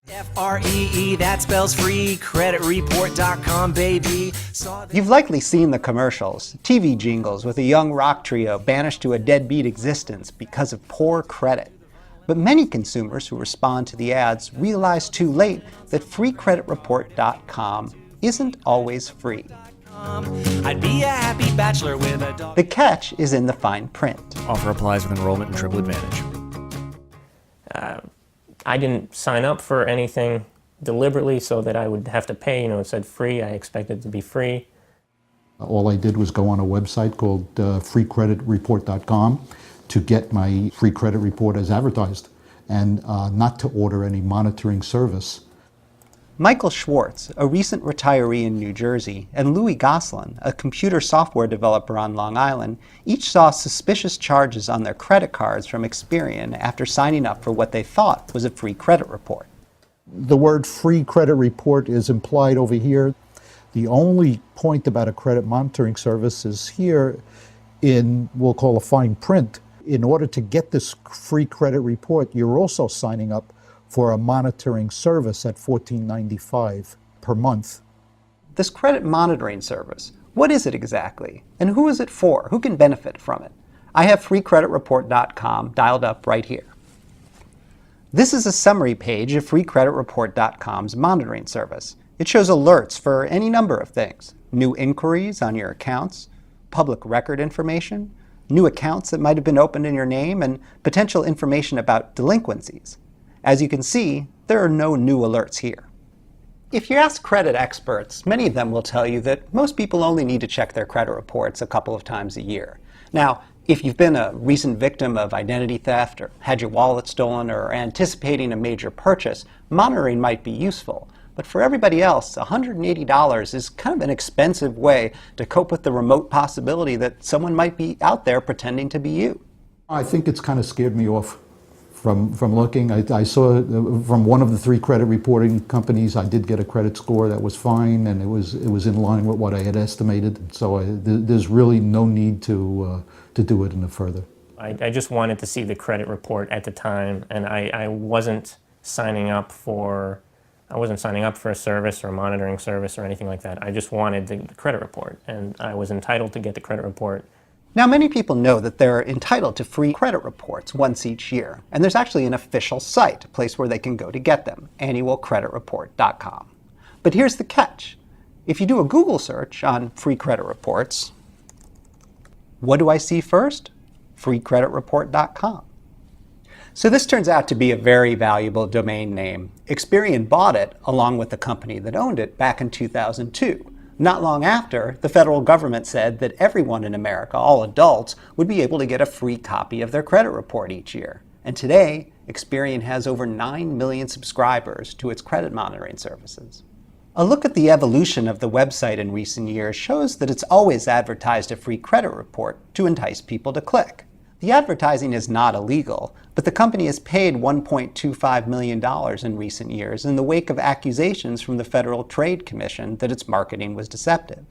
F-R-E-E, that spells free, creditreport.com, baby. You've likely seen the commercials, TV jingles with a young rock trio banished to a deadbeat existence because of poor credit. But many consumers who respond to the ads realize too late that freecreditreport.com isn't always free. I'd be a happy bachelor with a dog. The catch is in the fine print. Offer applies with enrollment and Triple Advantage. I didn't sign up for anything deliberately so that I would have to pay. It said free. I expected it to be free. All I did was go on a website called freecreditreport.com to get my free credit report as advertised and not to order any monitoring service. Michael Schwartz, a recent retiree in New Jersey, and Louis Goslin, a computer software developer on Long Island, each saw suspicious charges on their credit cards from Experian after signing up for what they thought was a free credit report. The word free credit report is implied over here. The only point about a credit monitoring service is here in, we'll call a fine print. In order to get this free credit report, you're also signing up for a monitoring service at $14.95 per month. This credit monitoring service, what is it exactly? And who is it for? Who can benefit from it? I have freecreditreport.com dialed up right here. This is a summary page of freecreditreport.com's monitoring service. It shows alerts for any number of things: new inquiries on your accounts, public record information, new accounts that might have been opened in your name, and potential information about delinquencies. As you can see, there are no new alerts here. If you ask credit experts, many of them will tell you that most people only need to check their credit reports a couple of times a year. Now, if you've been a recent victim of identity theft or had your wallet stolen or are anticipating a major purchase, monitoring might be useful. But for everybody else, $180 is kind of an expensive way to cope with the remote possibility that someone might be out there pretending to be you. I think it's kind of scared me off from looking. I saw from one of the three credit reporting companies, I did get a credit score that was fine, and it was in line with what I had estimated. So there's really no need to do it any further. I just wanted to see the credit report at the time, and I wasn't signing up for a service or a monitoring service or anything like that. I just wanted the credit report, and I was entitled to get the credit report. Now, many people know that they're entitled to free credit reports once each year, and there's actually an official site, a place where they can go to get them, annualcreditreport.com. But here's the catch. If you do a Google search on free credit reports, what do I see first? freecreditreport.com. So this turns out to be a very valuable domain name. Experian bought it along with the company that owned it back in 2002. Not long after, the federal government said that everyone in America, all adults, would be able to get a free copy of their credit report each year. And today, Experian has over 9 million subscribers to its credit monitoring services. A look at the evolution of the website in recent years shows that it's always advertised a free credit report to entice people to click. The advertising is not illegal, but the company has paid $1.25 million in recent years in the wake of accusations from the Federal Trade Commission that its marketing was deceptive.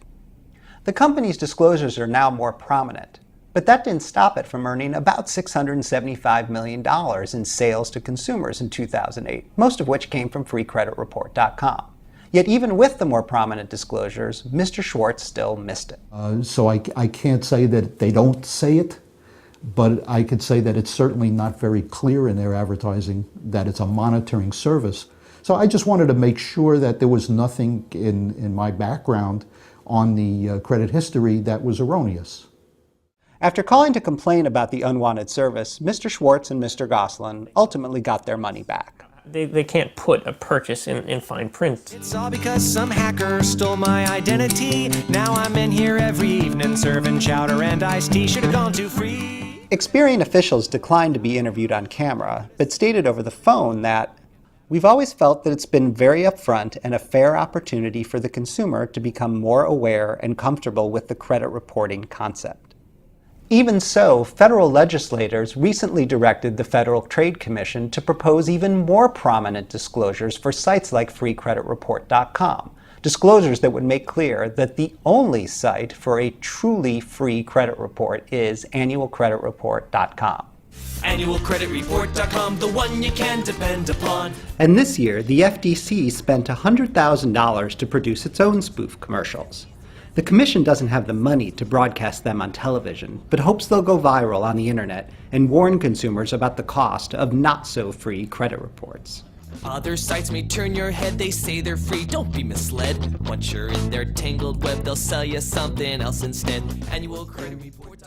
The company's disclosures are now more prominent, but that didn't stop it from earning about $675 million in sales to consumers in 2008, most of which came from freecreditreport.com. Yet even with the more prominent disclosures, Mr. Schwartz still missed it. So I can't say that they don't say it, but I could say that it's certainly not very clear in their advertising that it's a monitoring service. So I just wanted to make sure that there was nothing in my background on the credit history that was erroneous. After calling to complain about the unwanted service, Mr. Schwartz and Mr. Goslin ultimately got their money back. They can't put a purchase in fine print. It's all because some hacker stole my identity. Now I'm in here every evening serving chowder and iced tea. Should have gone to free. Experian officials declined to be interviewed on camera, but stated over the phone that, "We've always felt that it's been very upfront and a fair opportunity for the consumer to become more aware and comfortable with the credit reporting concept." Even so, federal legislators recently directed the Federal Trade Commission to propose even more prominent disclosures for sites like freecreditreport.com, Disclosures that would make clear that the only site for a truly free credit report is annualcreditreport.com. Annualcreditreport.com, the one you can depend upon. And this year, the FTC spent $100,000 to produce its own spoof commercials. The Commission doesn't have the money to broadcast them on television, but hopes they'll go viral on the internet and warn consumers about the cost of not-so-free credit reports. Other sites may turn your head, they say they're free, don't be misled. Once you're in their tangled web, they'll sell you something else instead. Annual credit report.